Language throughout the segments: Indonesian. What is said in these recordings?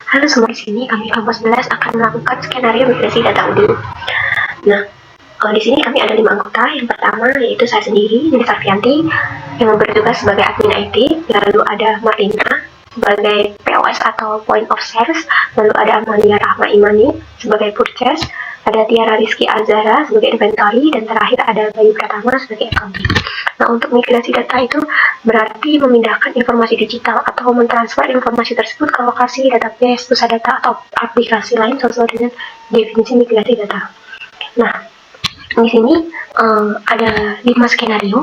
Halo semua, di sini kami kelompok 11 akan melakukan skenario migrasi data UDU. Nah, di sini kami ada 5 anggota. Yang pertama yaitu saya sendiri, Nini Sarfianti, yang bertugas sebagai admin IT. Lalu ada Marlina sebagai POS atau Point of Sales. Lalu ada Amalia Rahma Imani sebagai Purchase. Ada Tiara Rizky Azara sebagai Inventory. Dan terakhir ada Bayu Pratama sebagai Accounting. Nah, untuk migrasi data itu berarti memindahkan informasi digital atau mentransfer informasi tersebut ke lokasi database, pusat data, atau aplikasi lain sesuai dengan definisi migrasi data. Nah, di sini ada 5 skenario.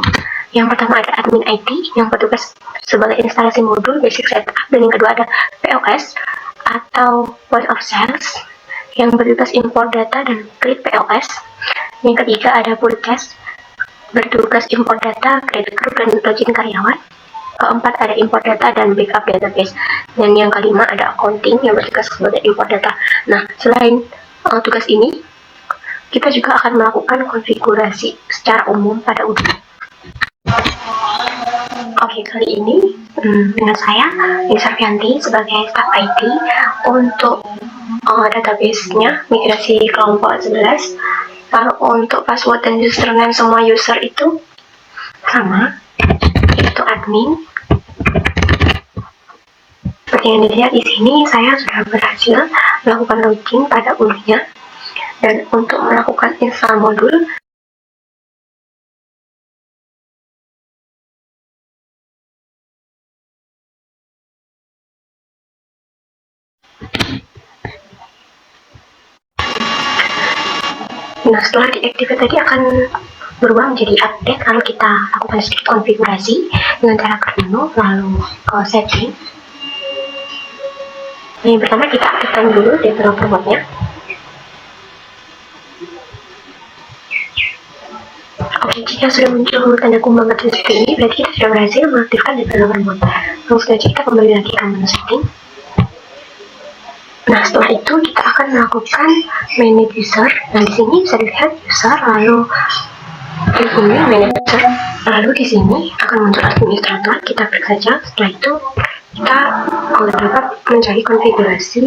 Yang pertama ada admin IT yang bertugas sebagai instalasi modul basic setup, dan yang kedua ada POS atau point of sales yang bertugas import data dan klik POS. Yang ketiga ada purchase bertugas import data, create group, dan login karyawan. Keempat ada import data dan backup database. Dan yang kelima ada accounting yang bertugas sebagai import data. Nah, selain tugas ini, kita juga akan melakukan konfigurasi secara umum pada UDU. Oke, kali ini dengan saya, Nini Sarfianti, sebagai staff IT untuk database-nya migrasi kelompok 11. Lalu untuk password dan username semua user itu sama, yaitu admin. Seperti yang dilihat di sini, saya sudah berhasil melakukan login pada UDU-nya. Dan untuk melakukan install modul, nah setelah diaktifkan tadi akan berubah menjadi update kalau kita lakukan sedikit konfigurasi dengan cara ke menu lalu ke setting. Nah, yang pertama kita aktifkan dulu developer mode-nya. Oke, jika sudah muncul tanda kumbang kecil seperti ini, berarti kita sudah berhasil mengaktifkan developer mode. Langsung saja kita kembali lagi ke menu setting. Nah, setelah itu kita akan melakukan manage user. Nah, di sini bisa dilihat user, lalu di sini manager, lalu di sini akan muncul administrator. Kita klik saja. Setelah itu kita dapat mencari konfigurasi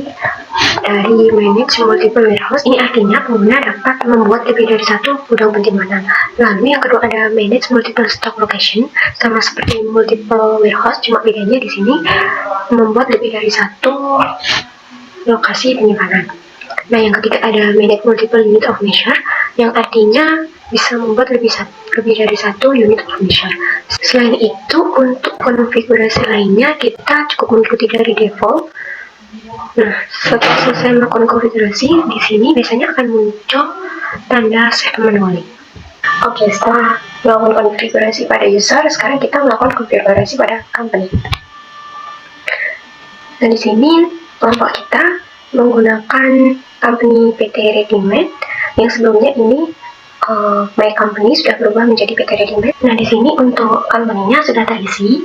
dari manage multiple warehouse. Ini artinya pengguna dapat membuat lebih dari satu gudang penyimpanan. Lalu yang kedua ada manage multiple stock location, sama seperti multiple warehouse, cuma bedanya di sini membuat lebih dari satu lokasi penyimpanan. Nah, yang ketiga ada manage multiple unit of measure, yang artinya bisa membuat lebih dari satu unit of measure. Selain itu, untuk konfigurasi lainnya kita cukup mengikuti dari default. Nah, setelah selesai melakukan konfigurasi, di sini biasanya akan muncul tanda save manually. Oke, setelah melakukan konfigurasi pada user, sekarang kita melakukan konfigurasi pada company. Nah, di sini kelompok kita menggunakan company PT Readymade yang sebelumnya ini My Company sudah berubah menjadi PT Readymade. Nah, di sini untuk company-nya sudah terisi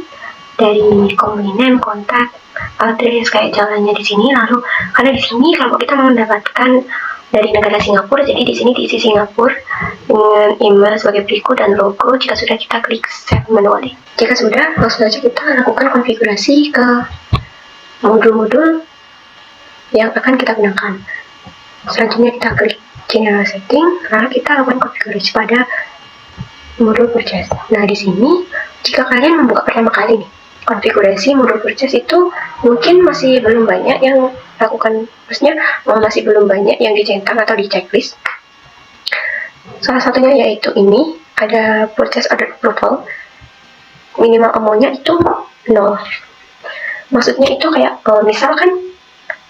dari company name, kontak, address kayak jalannya di sini. Lalu karena di sini kalau kita mendapatkan dari negara Singapura, jadi di sini diisi Singapura dengan email sebagai berikut dan logo. Jika sudah, kita klik save manually. Jika sudah, langsung saja kita lakukan konfigurasi ke modul-modul yang akan kita gunakan. Selanjutnya kita klik general setting, lalu kita lakukan konfigurasi pada modul purchase. Nah, di sini jika kalian membuka pertama kali nih konfigurasi modul purchase, itu mungkin masih belum banyak yang lakukan, maksudnya masih belum banyak yang dicentang atau di checklist. Salah satunya yaitu ini, ada purchase order approval, minimal amount-nya itu 0. Maksudnya itu kayak misalkan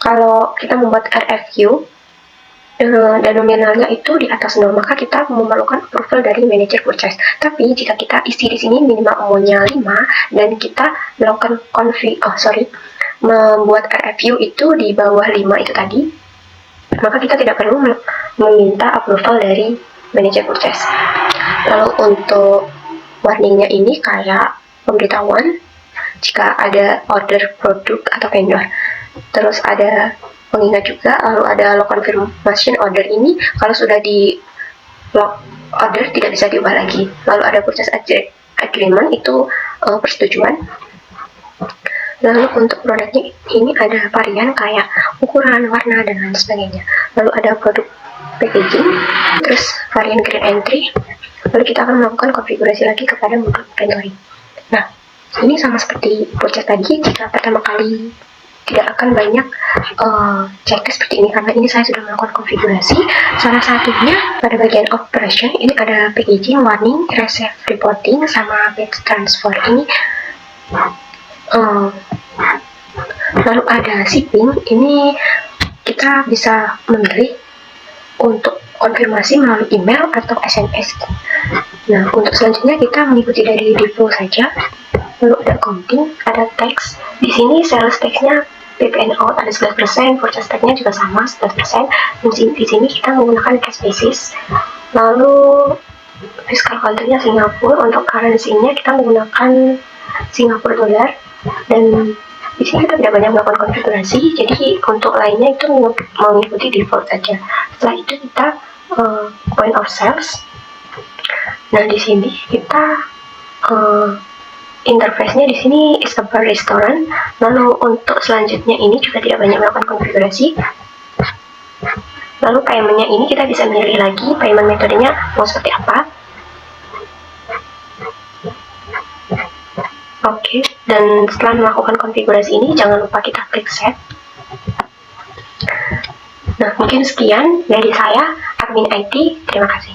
kalau kita membuat RFQ dan nominalnya itu di atas 0, maka kita memerlukan approval dari manager purchase. Tapi jika kita isi di sini minimal amount-nya 5 dan kita melakukan membuat RFQ itu di bawah 5 itu tadi, maka kita tidak perlu meminta approval dari manager purchase. Lalu untuk warningnya ini kayak pemberitahuan jika ada order produk atau vendor. Terus ada pengingat juga, lalu ada lock confirmation order ini kalau sudah di lock order tidak bisa diubah lagi. Lalu ada purchase agreement, itu persetujuan. Lalu untuk produknya ini ada varian kayak ukuran, warna, dan lain sebagainya. Lalu ada produk packaging, terus varian green entry. Lalu kita akan melakukan konfigurasi lagi kepada modul inventory. Nah, ini sama seperti proses tadi, jika pertama kali tidak akan banyak checklist seperti ini karena ini saya sudah melakukan konfigurasi. Salah satunya pada bagian operation ini ada packaging, warning, receive reporting, sama batch transfer ini. Lalu ada shipping, ini kita bisa memilih untuk konfirmasi melalui email atau SMS. Nah, untuk selanjutnya kita mengikuti dari default saja. Lalu ada accounting, ada tax. Di sini sales tax-nya PPNO ada 11%, purchase tax-nya juga sama 11%. Di sini kita menggunakan cash basis. Lalu fiscal country-nya Singapura, untuk currency-nya kita menggunakan Singapura dollar, dan di sini kita tidak banyak melakukan konfigurasi, jadi untuk lainnya itu mengikuti default saja. Setelah itu kita point of sales. Nah, di sini kita interface-nya di sini is a bar restaurant. Lalu untuk selanjutnya ini juga tidak banyak melakukan konfigurasi. Lalu payment-nya ini kita bisa milih lagi payment metodenya mau seperti apa. Oke, dan setelah melakukan konfigurasi ini jangan lupa kita klik set. Nah, mungkin sekian dari saya, admin IT. Terima kasih.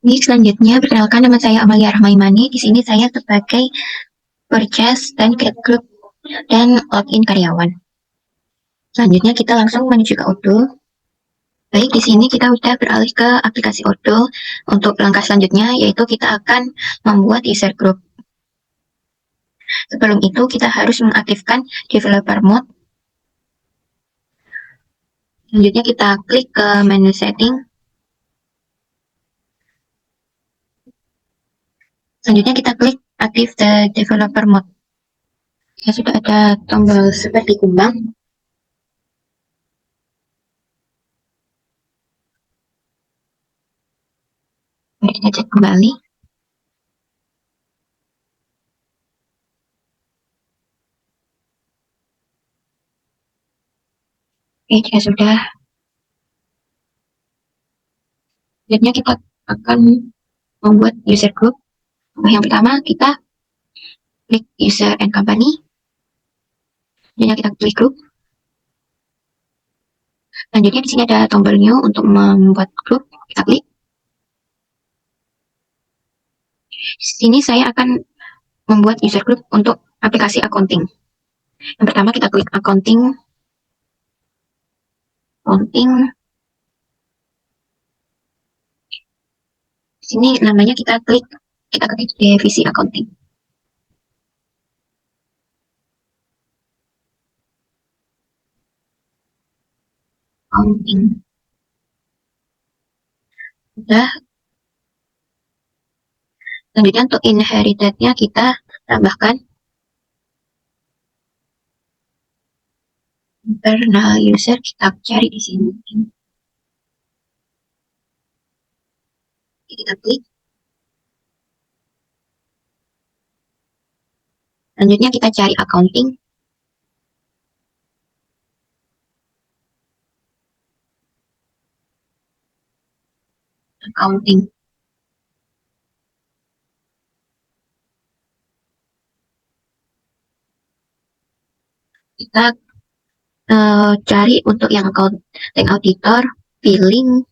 Ini selanjutnya, perkenalkan nama saya Amalia Rahmaimani. Di sini saya sebagai purchase dan create group dan login karyawan. Selanjutnya kita langsung menuju ke Odoo. Baik, di sini kita udah beralih ke aplikasi Odoo. Untuk langkah selanjutnya yaitu kita akan membuat user group. Sebelum itu kita harus mengaktifkan developer mode. Selanjutnya kita klik ke menu setting. Selanjutnya kita klik aktif the developer mode. Ya, sudah ada tombol seperti kumbang. Mari kita cek kembali. Oke, jika sudah, selanjutnya kita akan membuat user group. Yang pertama kita klik user and company. Selanjutnya kita klik group. Selanjutnya di sini ada tombol new untuk membuat grup. Kita klik. Di sini saya akan membuat user group untuk aplikasi accounting. Yang pertama kita klik accounting. Di sini namanya kita klik divisi accounting. Sudah. Selanjutnya untuk inherited-nya kita tambahkan internal user, kita cari di sini. Kita klik. Selanjutnya kita cari accounting. Kita cari untuk yang accounting auditor, billing,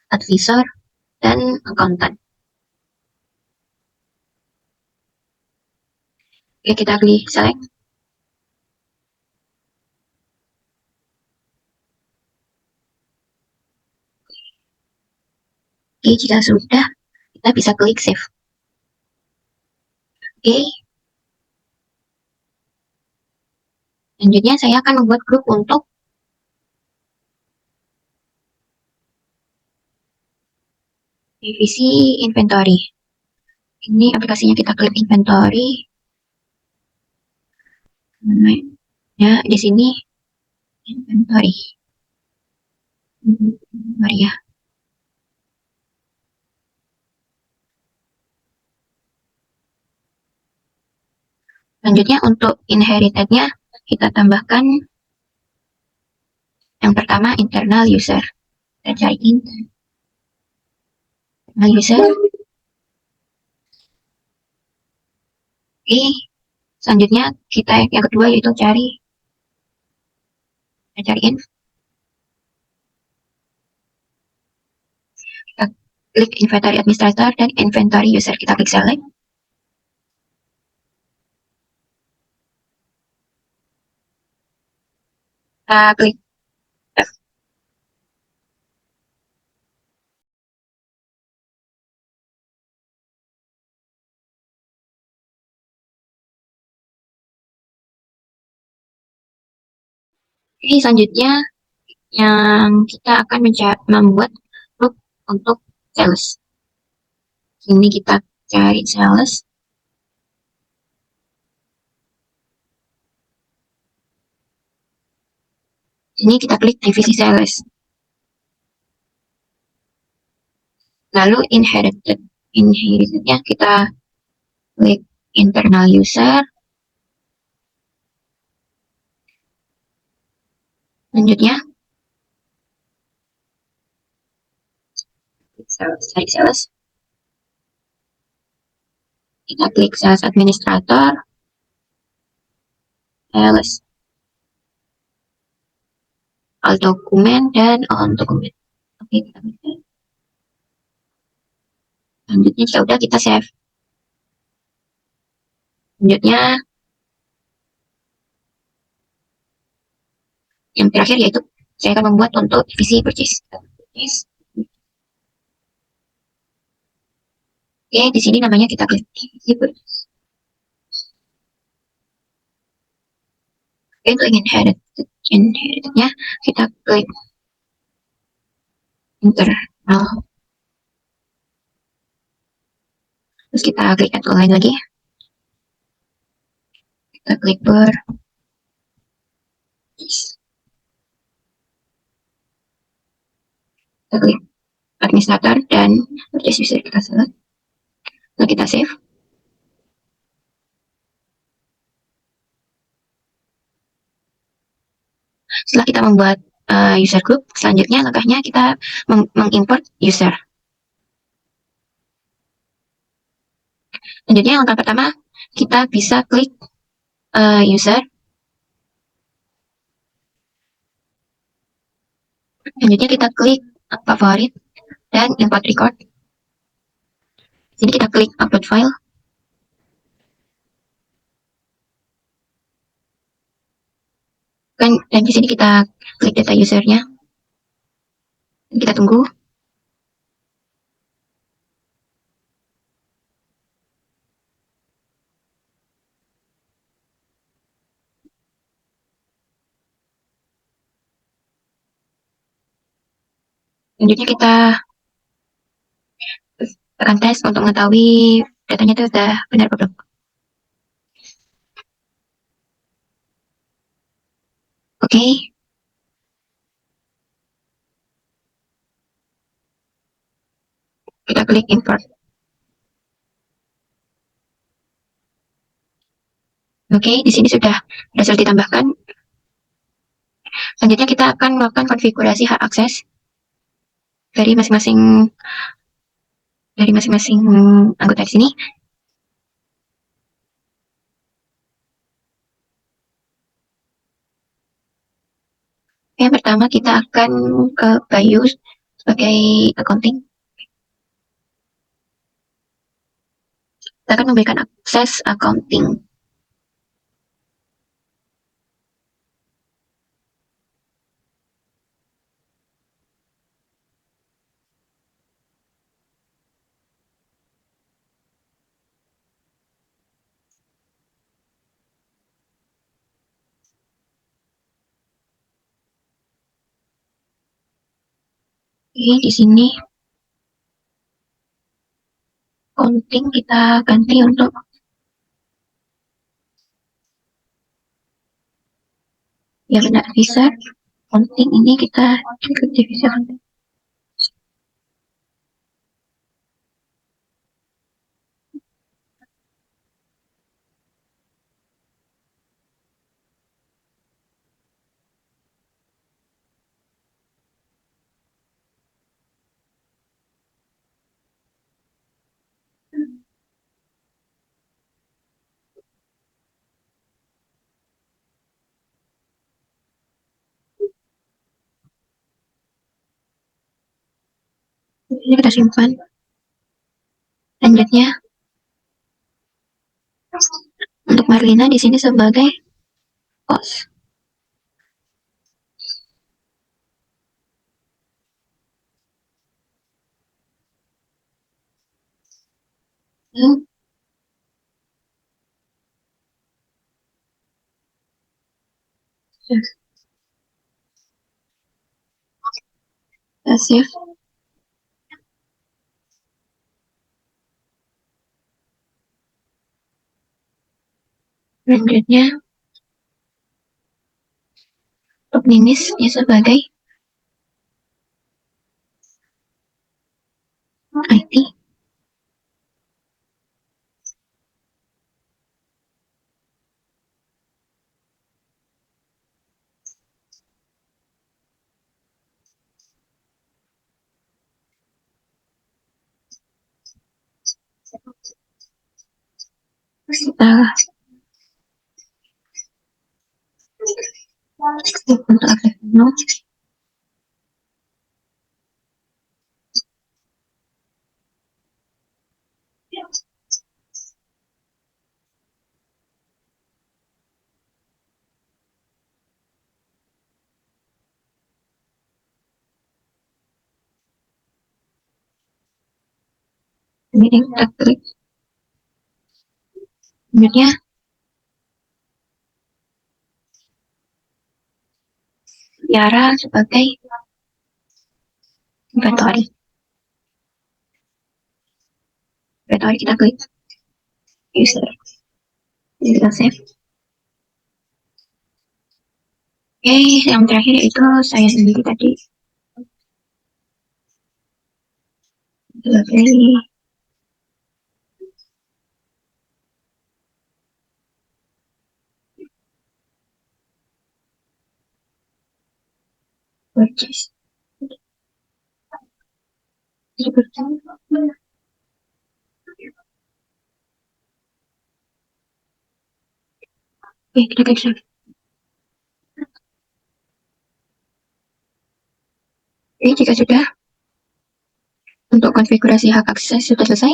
advisor, dan accountant. Oke, kita klik select. Oke, jika sudah, kita bisa klik save. Oke. Selanjutnya saya akan membuat grup untuk divisi inventory. Ini aplikasinya, kita klik inventory. Ya, di sini inventory. Ya. Selanjutnya untuk inherited-nya kita tambahkan yang pertama internal user. Kita cari internal user. Oke, selanjutnya kita yang kedua yaitu kita cariin, kita klik inventory administrator dan inventory user, kita klik select. Kita klik F. Oke, selanjutnya yang kita akan membuat group untuk sales. Sini kita cari sales. Ini kita klik divisi sales. Lalu inheritednya kita klik internal user. Selanjutnya cari sales. Kita klik sales administrator, sales, all dokumen, dan on dokumen. Oke, kita klik. Selanjutnya sudah kita save. Selanjutnya yang terakhir yaitu saya akan membuat untuk divisi purchase. Oke, di sini namanya kita klik divisi purchase. Oke, untuk inheritednya kita klik internal. Terus kita klik add line lagi. Kita klik kita klik administrator dan purchase user, kita select. Lalu kita save. Setelah kita membuat user group, selanjutnya langkahnya kita mengimport user. Selanjutnya langkah pertama kita bisa klik user. Selanjutnya kita klik favorit dan import record. Sini kita klik upload file. Dan di sini kita klik data usernya. Dan kita tunggu. Selanjutnya kita akan tes untuk mengetahui datanya itu sudah benar atau belum. Oke. Kita klik import. Oke, di sini sudah berhasil ditambahkan. Selanjutnya kita akan melakukan konfigurasi hak akses dari masing-masing anggota di sini. Yang pertama kita akan ke BIOS sebagai accounting. Kita akan memberikan akses accounting. Oke, di sini accounting kita ganti untuk ya benar bisa. Accounting ini kita klik divisi accounting. Ini kita simpan. Selanjutnya, untuk Marlina di sini sebagai host. Hmm, save. Selanjutnya, untuk Ninis dia sebagai IT. Kita skip untuk aktif menu. Ini kita klik. Selanjutnya, Tiara sebagai inventory. Inventory kita klik user. Ini kita save. Oke, yang terakhir itu saya sendiri tadi sebagai purchase. Oke, kita klik save. Oke, jika sudah, untuk konfigurasi hak akses sudah selesai.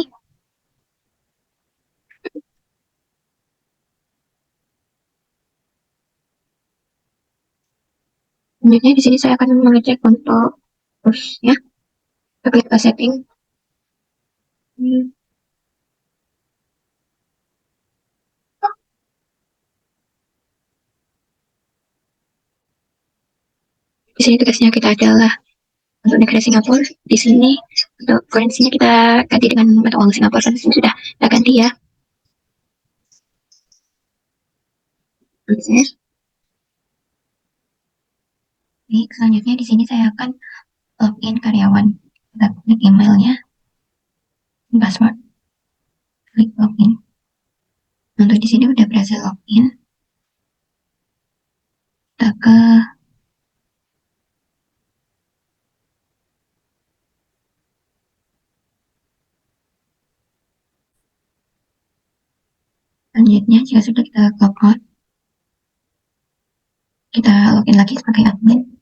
Selanjutnya di sini saya akan mengecek untuk push-nya. Kita klik ke setting. Di sini tugasnya kita adalah untuk negara Singapura. Di sini untuk currency-nya kita ganti dengan mata uang Singapura. Di sini sudah kita ganti ya. Oke, selanjutnya di sini saya akan login karyawan. Kita klik emailnya, password, klik login. Untuk di sini udah berhasil login. Kita ke selanjutnya jika sudah kita log out, kita login lagi sebagai admin.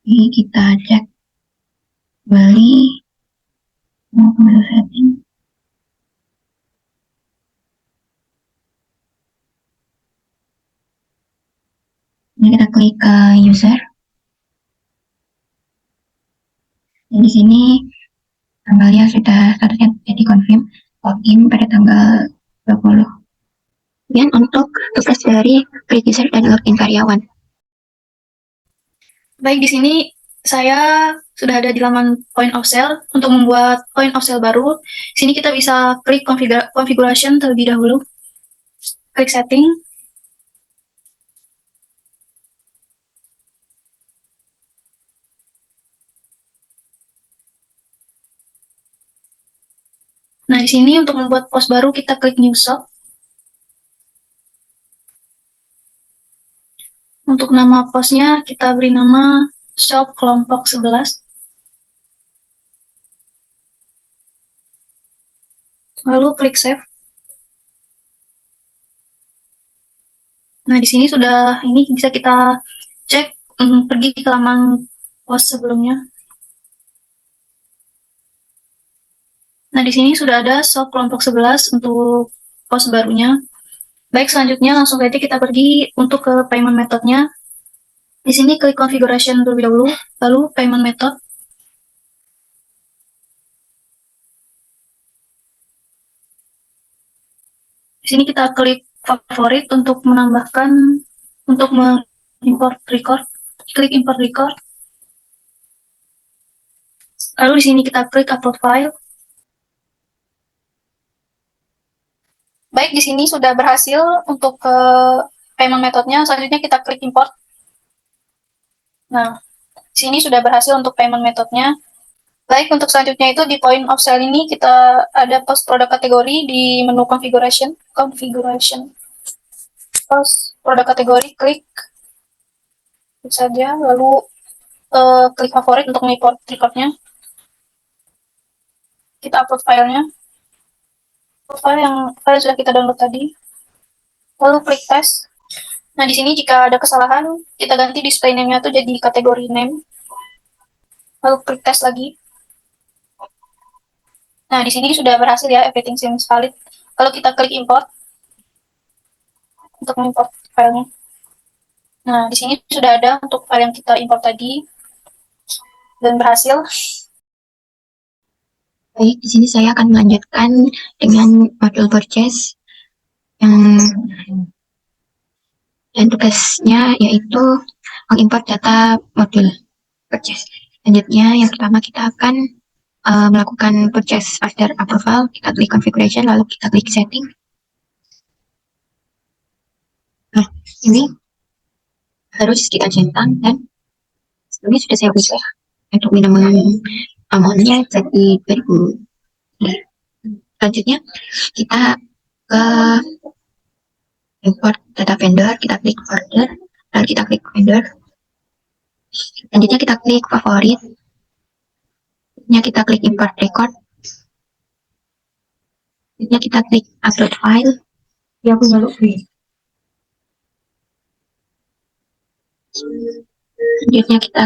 Ini kita cek beli, mau kembali setting. Ini kita klik ke user. Dan di sini tanggalnya sudah statusnya jadi confirm login pada tanggal 20. Kemudian untuk tugas dari create user dan login karyawan. Baik, di sini saya sudah ada di laman point of sale. Untuk membuat point of sale baru, di sini kita bisa klik configuration terlebih dahulu. Klik setting. Nah, di sini untuk membuat pos baru kita klik new shop. Untuk nama posnya kita beri nama shop kelompok 11. lalu klik save. Nah, di sini sudah ini bisa kita cek, pergi ke laman pos sebelumnya. Nah, di sini sudah ada soal kelompok 11 untuk pos barunya. Baik, selanjutnya langsung saja kita pergi untuk ke payment methodnya. Di sini klik configuration terlebih dahulu, lalu payment method. Di sini kita klik favorit untuk menambahkan, untuk mengimport record. Klik import record. Lalu di sini kita klik upload file. Baik, di sini sudah berhasil untuk payment methodnya. Selanjutnya kita klik import. Nah, di sini sudah berhasil untuk payment methodnya. Baik, untuk selanjutnya itu di point of sale ini kita ada post produk kategori di menu configuration. Post produk kategori, klik saja, lalu klik favorit untuk mengimport recordnya. Kita upload filenya. File yang sudah kita download tadi. Lalu klik tes. Nah, di sini jika ada kesalahan, kita ganti display name-nya tuh jadi kategori name. Lalu klik tes lagi. Nah, di sini sudah berhasil ya, everything seems valid. Kalau kita klik import untuk mengimport filenya. Nah, di sini sudah ada untuk file yang kita import tadi dan berhasil. Baik, di sini saya akan melanjutkan dengan modul purchase dan tugasnya yaitu mengimport data modul purchase. Selanjutnya, yang pertama kita akan melakukan purchase order approval. Kita klik configuration, lalu kita klik setting. Nah, ini harus kita centang dan sebelumnya sudah saya ubah untuk minimum amount-nya jadi 2000. Selanjutnya kita ke import data vendor, kita klik order, lalu kita klik vendor. Selanjutnya kita klik favorit, selanjutnya kita klik import record, selanjutnya kita klik upload file. Ya, aku nggak lupa. Selanjutnya kita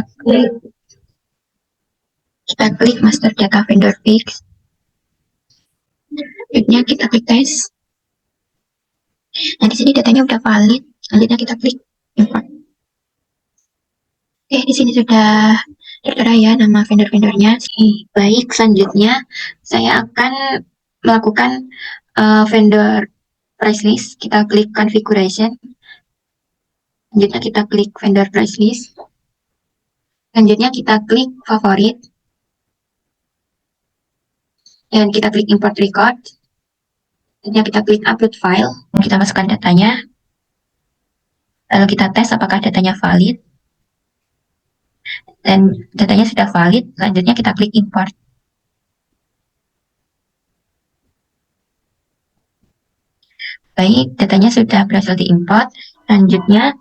klik master data vendor fix. Selanjutnya kita klik tes. Nah, di sini datanya udah valid. Selanjutnya kita klik import. Oke, di sini sudah tertera ya nama vendor-vendornya. Baik, selanjutnya saya akan melakukan vendor price list. Kita klik configuration. Selanjutnya kita klik vendor price list. Selanjutnya kita klik favorit. Dan kita klik import record. Selanjutnya kita klik upload file. Kita masukkan datanya. Lalu kita tes apakah datanya valid. Dan datanya sudah valid. Selanjutnya kita klik import. Baik, datanya sudah berhasil diimport. Selanjutnya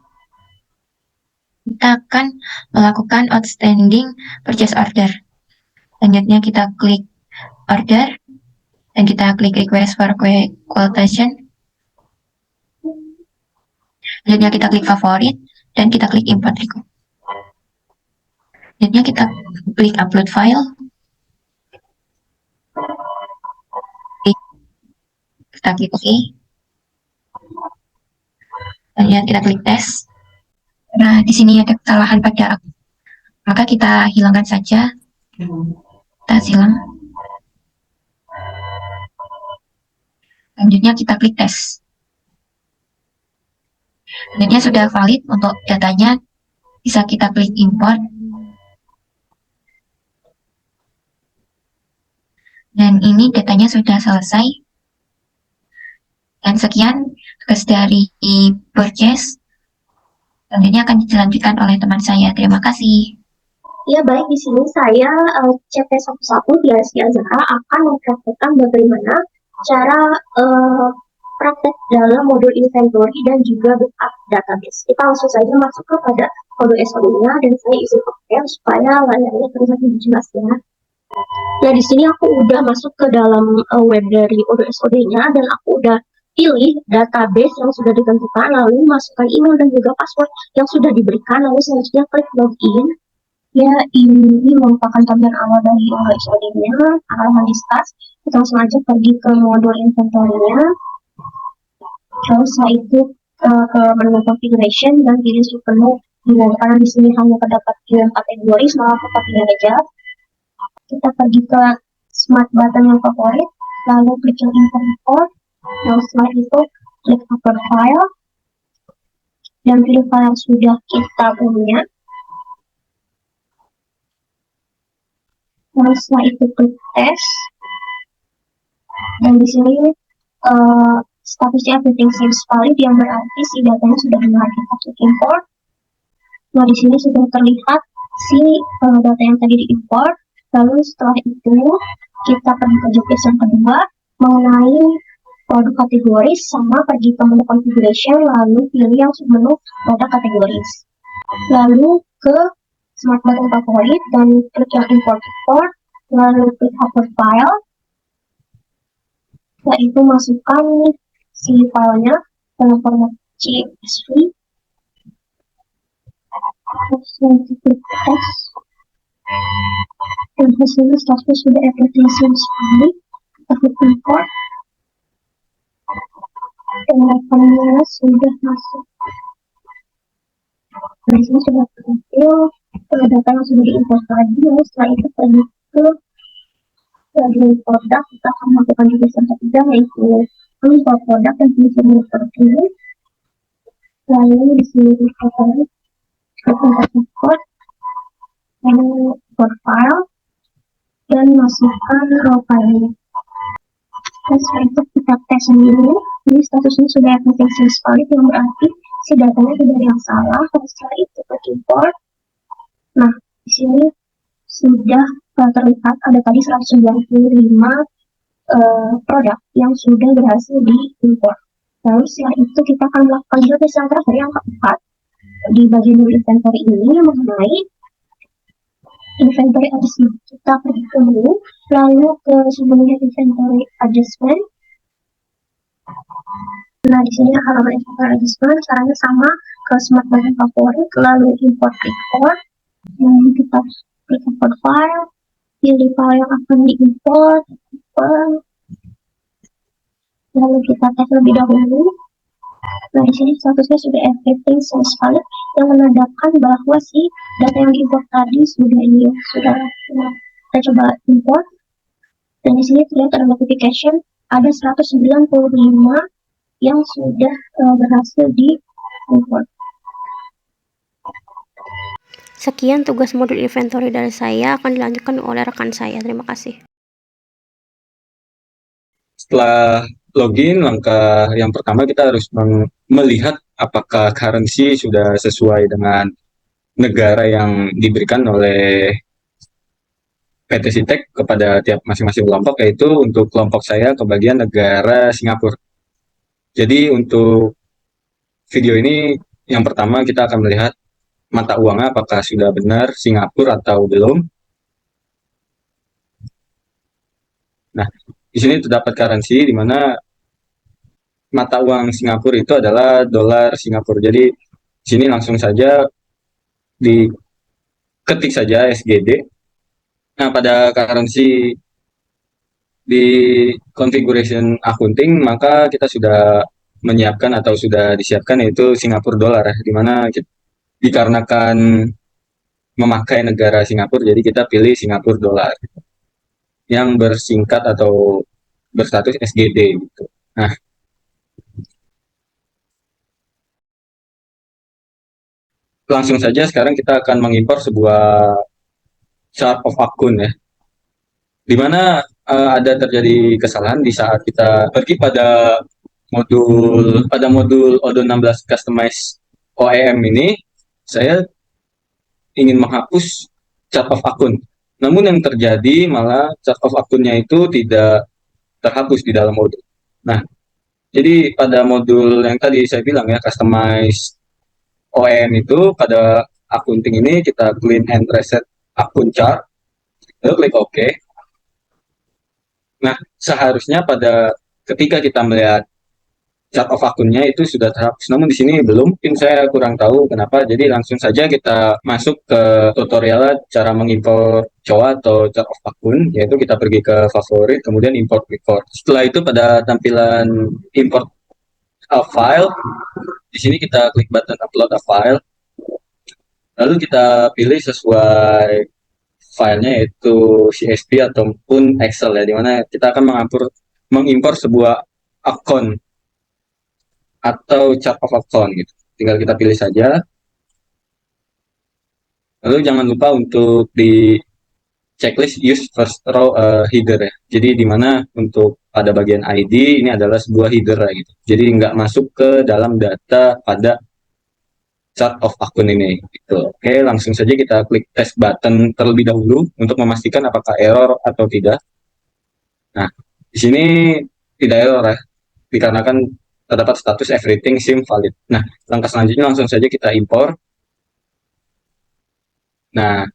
kita akan melakukan outstanding purchase order. Selanjutnya kita klik order dan kita klik request for quotation. Selanjutnya kita klik favorit dan kita klik import record. Selanjutnya kita klik upload file. Kita klik OK. Selanjutnya kita klik tes. Nah, di sini ada kesalahan pada maka kita hilangkan saja. Kita silang. Selanjutnya kita klik tes. Selanjutnya sudah valid untuk datanya, bisa kita klik import. Dan ini datanya sudah selesai. Dan sekian tugas dari purchase. Selanjutnya akan dilanjutkan oleh teman saya. Terima kasih. Ya baik, di sini saya CT11 Diasti Azhara akan mempraktekkan bagaimana cara praktek dalam modul inventory dan juga backup database. Kita langsung saja masuk kepada kode SOD-nya dan saya isi oke supaya layarnya terlihat lebih jelas ya. Nah, di sini aku udah masuk ke dalam web dari ODSOD-nya dan aku udah pilih database yang sudah ditentukan, lalu masukkan email dan juga password yang sudah diberikan, lalu selanjutnya klik login. Ya, ini merupakan tampilan awal dari ODSOD-nya. Akan discuss, kita langsung aja pergi ke modul inventory-nya. Lalu setelah itu ke menu configuration dan pilih penuh. Karena di sini hanya terdapat 9 kategori, maka kita pilih aja. Kita pergi ke smart button yang favorit, lalu klik yang import, lalu setelah itu klik upload file, dan pilih file yang sudah kita punya. Lalu setelah itu klik test, dan di sini statusnya everything seems valid, yang berarti si datanya sudah benar. Kita klik import. Nah, di sini sudah terlihat si data yang tadi diimport. Lalu setelah itu kita pergi ke job yang kedua mengenai produk kategori, sama pergi ke menu configuration, lalu pilih yang menu produk kategoris. Lalu ke smart button favorit dan klik yang import, lalu klik upload file. Setelah itu masukkan si filenya dalam format CSV. Terus klik test. Dan hasilnya status sudah everything seems valid. Kita klik import. Dan datanya sudah masuk. Nah, di sini sudah tertampil data yang sudah diimport tadi. Lalu setelah itu pergi ke bagian produk, kita akan melakukan juga yang ketiga, yaitu import produk dan pilih terpilih. Lalu di sini kita klik import, lalu import file dan masukkan raw file. Dan setelah itu kita tes sendiri. Ini statusnya sudah everything seems valid, yang berarti si datanya tidak ada yang salah. Dan setelah itu klik import. Nah, di sini sudah terlihat ada tadi 195 produk yang sudah berhasil diimport. Lalu setelah itu kita akan melakukan juga yang terakhir, yang keempat di bagian inventory ini mengenai inventory adjustment. Kita pergi ke menu, lalu ke sebelumnya inventory adjustment. Nah, di sini halaman inventory adjustment caranya sama ke smart button favorit, lalu import report. Lalu kita klik import file, pilih file yang akan diimport, lalu kita tes lebih dahulu. Nah, di sini statusnya sudah everything seems valid, yang menandakan bahwa si data yang diimport tadi sudah kita coba import. Dan di sini terlihat ada notification ada 195 yang sudah berhasil diimport. Sekian tugas modul inventory dari saya, akan dilanjutkan oleh rekan saya. Terima kasih. Setelah login, langkah yang pertama kita harus melihat apakah currency sudah sesuai dengan negara yang diberikan oleh PT Sitek kepada tiap masing-masing kelompok, yaitu untuk kelompok saya ke bagian negara Singapura. Jadi untuk video ini yang pertama kita akan melihat mata uangnya apakah sudah benar Singapura atau belum. Nah, di sini terdapat currency di mana mata uang Singapura itu adalah dolar Singapura. Jadi di sini langsung saja diketik saja SGD. Nah, pada currency di configuration accounting maka kita sudah menyiapkan atau sudah disiapkan yaitu Singapura dolar, di mana dikarenakan memakai negara Singapura, jadi kita pilih Singapura dolar yang bersingkat atau berstatus SGD gitu. Nah, langsung saja sekarang kita akan mengimpor sebuah chart of account ya, di mana ada terjadi kesalahan di saat kita pergi pada modul Odoo 16 Customize OEM ini. Saya ingin menghapus chart of account, namun yang terjadi malah chart of account-nya itu tidak terhapus di dalam modul. Nah, jadi pada modul yang tadi saya bilang ya, Customize OEM itu, pada accounting ini kita clean and reset akun chart, lalu klik OK. Nah, seharusnya pada ketika kita melihat chart of akunnya itu sudah terhapus, namun di sini belum. Mungkin saya kurang tahu kenapa. Jadi langsung saja kita masuk ke tutorial cara mengimpor COA atau chart of akun, yaitu kita pergi ke favorit, kemudian import record. Setelah itu pada tampilan import a file, di sini kita klik button upload a file, lalu kita pilih sesuai filenya yaitu CSV ataupun Excel ya, dimana kita akan mengimpor sebuah akun atau chart of account gitu. Tinggal kita pilih saja. Lalu jangan lupa untuk di checklist use first row header ya. Jadi di mana untuk pada bagian ID ini adalah sebuah header lah gitu. Jadi nggak masuk ke dalam data pada chart of akun ini gitu. Oke, langsung saja kita klik test button terlebih dahulu untuk memastikan apakah error atau tidak. Nah, di sini tidak error ya, dikarenakan terdapat status everything seem valid. Nah, langkah selanjutnya langsung saja kita impor. Nah,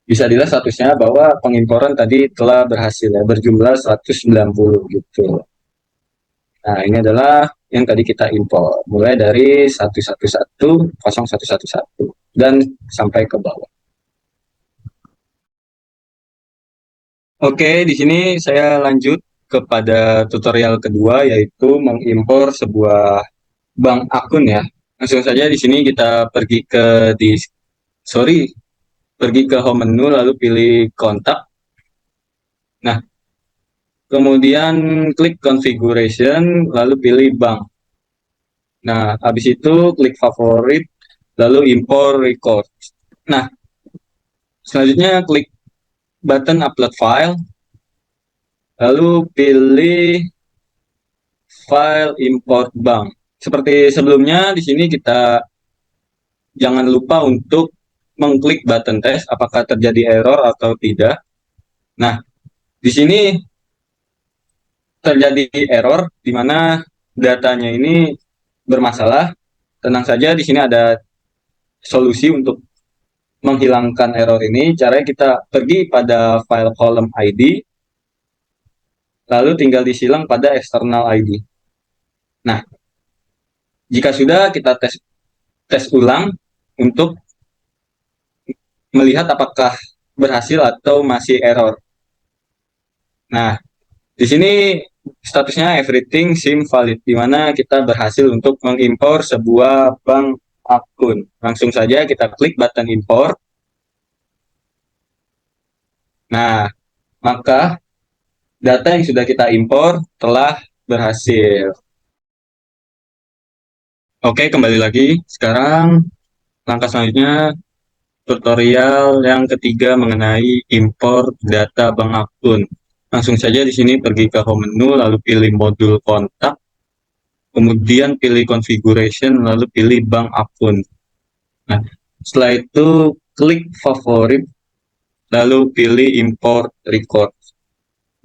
bisa dilihat statusnya bahwa pengimporan tadi telah berhasil ya, berjumlah 190 gitu. Nah, ini adalah yang tadi kita impor, mulai dari 111.0111 dan sampai ke bawah. Oke, di sini saya lanjut kepada tutorial kedua, yaitu mengimpor sebuah bank akun ya. Langsung saja di sini kita pergi ke pergi ke home menu lalu pilih kontak. Nah, kemudian klik configuration lalu pilih bank. Nah, habis itu klik favorit lalu import record. Nah, selanjutnya klik button upload file lalu pilih file import bank. Seperti sebelumnya, di sini kita jangan lupa untuk mengklik button test apakah terjadi error atau tidak. Nah, di sini terjadi error di mana datanya ini bermasalah. Tenang saja, di sini ada solusi untuk menghilangkan error ini. Caranya kita pergi pada file column ID, lalu tinggal disilang pada external ID. Nah, jika sudah kita tes ulang untuk melihat apakah berhasil atau masih error. Nah, di sini statusnya everything seem valid, di mana kita berhasil untuk mengimpor sebuah bank akun. Langsung saja kita klik button import. Nah, maka data yang sudah kita impor telah berhasil. Oke, kembali lagi. Sekarang langkah selanjutnya tutorial yang ketiga mengenai impor data bank akun. Langsung saja di sini pergi ke home menu, lalu pilih modul kontak, kemudian pilih configuration, lalu pilih bank akun. Nah, setelah itu klik favorit, lalu pilih import record.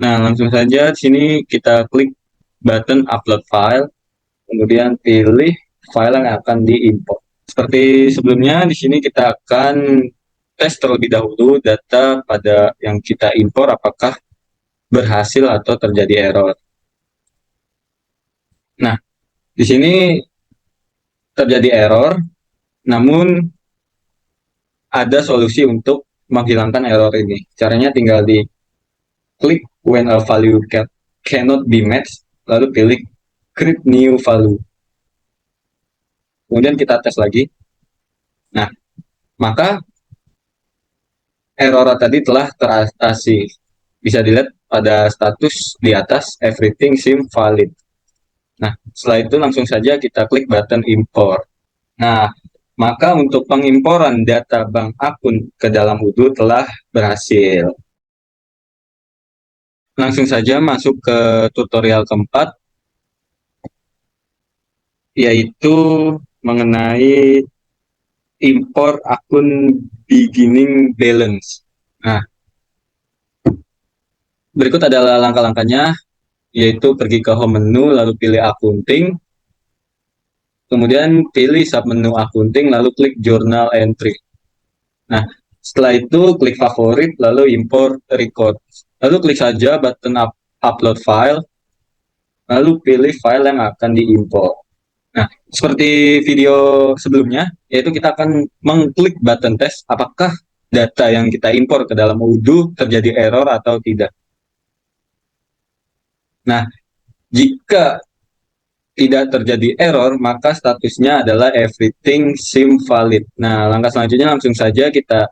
Nah, langsung saja di sini kita klik button upload file, kemudian pilih file yang akan diimport. Seperti sebelumnya, di sini kita akan tes terlebih dahulu data pada yang kita impor apakah berhasil atau terjadi error. Nah, di sini terjadi error, namun ada solusi untuk menghilangkan error ini. Caranya tinggal di klik when a value cannot be matched, lalu pilih create new value. Kemudian kita tes lagi. Nah, maka error tadi telah teratasi. Bisa dilihat pada status di atas, everything seem valid. Nah, setelah itu langsung saja kita klik button import. Nah, maka untuk pengimporan data bank akun ke dalam Odoo telah berhasil. Langsung saja masuk ke tutorial keempat, yaitu mengenai import akun beginning balance. Nah, berikut adalah langkah-langkahnya, yaitu pergi ke home menu, lalu pilih accounting, kemudian pilih submenu accounting, lalu klik journal entry. Nah, setelah itu klik favorit, lalu import record. Lalu klik saja button upload file, lalu pilih file yang akan diimpor. Nah, seperti video sebelumnya, yaitu kita akan mengklik button tes apakah data yang kita impor ke dalam Odoo terjadi error atau tidak. Nah, jika tidak terjadi error, maka statusnya adalah everything seem valid. Nah, langkah selanjutnya langsung saja kita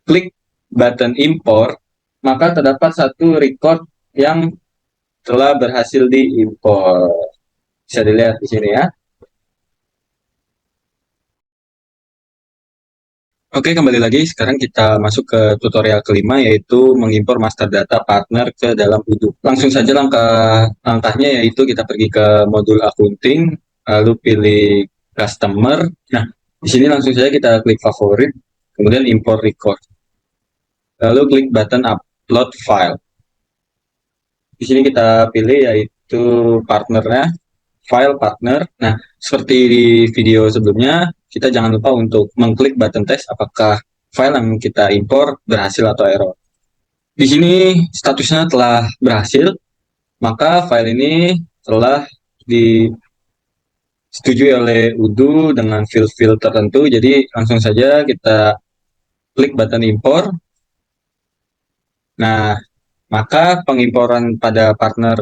klik button import, maka terdapat satu record yang telah berhasil diimpor. Bisa dilihat di sini ya. Oke, kembali lagi. Sekarang kita masuk ke tutorial kelima, yaitu mengimpor master data partner ke dalam Odoo. Langsung saja langkahnya, yaitu kita pergi ke modul accounting, lalu pilih customer. Nah, di sini langsung saja kita klik favorit, kemudian import record. Lalu klik button upload file. Di sini kita pilih yaitu partnernya, file partner. Nah, seperti di video sebelumnya, kita jangan lupa untuk mengklik button tes apakah file yang kita impor berhasil atau error. Di sini statusnya telah berhasil, maka file ini telah disetujui oleh Odoo dengan field-field tertentu. Jadi langsung saja kita klik button impor. Nah, maka pengimporan pada partner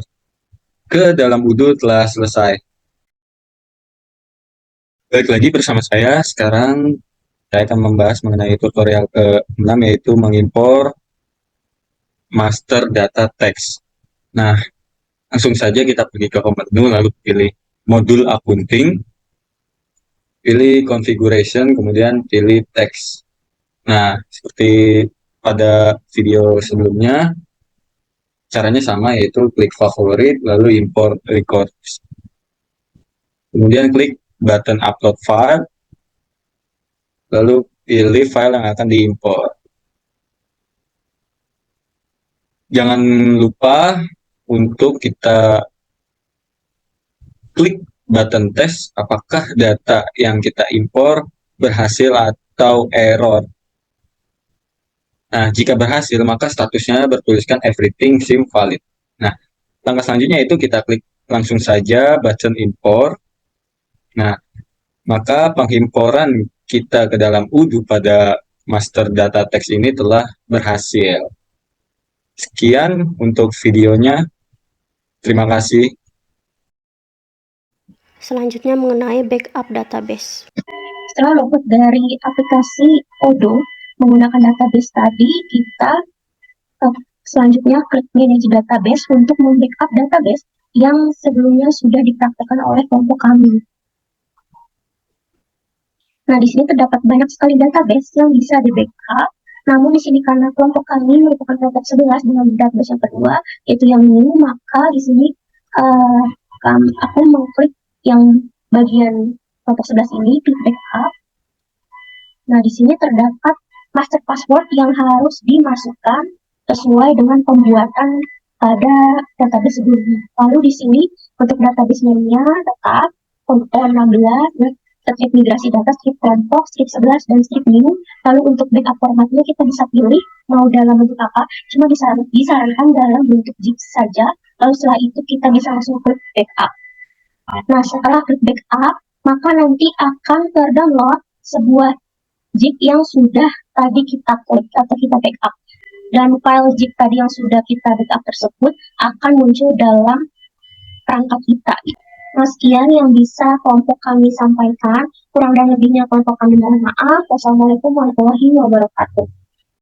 ke dalam Odoo telah selesai. Baik lagi bersama saya, sekarang saya akan membahas mengenai tutorial ke-6, yaitu mengimpor master data text. Nah, langsung saja kita pergi ke home menu, lalu pilih modul accounting, pilih configuration, kemudian pilih text. Nah, seperti pada video sebelumnya, caranya sama, yaitu klik favorit, lalu import records. Kemudian klik button upload file, lalu pilih file yang akan diimpor. Jangan lupa untuk kita klik button tes apakah data yang kita impor berhasil atau error. Nah, jika berhasil, maka statusnya bertuliskan everything seem valid. Nah, langkah selanjutnya itu kita klik langsung saja button import. Nah, maka pengimporan kita ke dalam Odoo pada master data text ini telah berhasil. Sekian untuk videonya. Terima kasih. Selanjutnya mengenai backup database. Setelah logout dari aplikasi Odoo menggunakan database tadi, kita selanjutnya klik manage database untuk membackup database yang sebelumnya sudah dipraktekkan oleh kelompok kami. Nah, di sini terdapat banyak sekali database yang bisa di backup. Namun di sini karena kelompok kami merupakan kelompok 11 dengan database yang kedua, yaitu yang ini, maka di sini aku mengklik yang bagian kelompok 11 ini, klik backup. Nah, di sini terdapat master password yang harus dimasukkan sesuai dengan pembuatan pada database sebelumnya. Lalu di sini untuk database name-nya tetap untuk ON16, strip migrasi data, strip kelompok, strip 11, dan strip new. Lalu untuk backup formatnya kita bisa pilih mau dalam bentuk apa, cuma disarankan dalam bentuk zip saja. Lalu setelah itu kita bisa langsung klik backup. Nah, setelah klik backup, maka nanti akan terdownload sebuah zip yang sudah tadi kita klik atau kita backup. Dan file zip tadi yang sudah kita backup tersebut akan muncul dalam perangkat kita. Nah, sekian yang bisa kelompok kami sampaikan. Kurang dan lebihnya kelompok kami mohon maaf. Wassalamualaikum warahmatullahi wabarakatuh.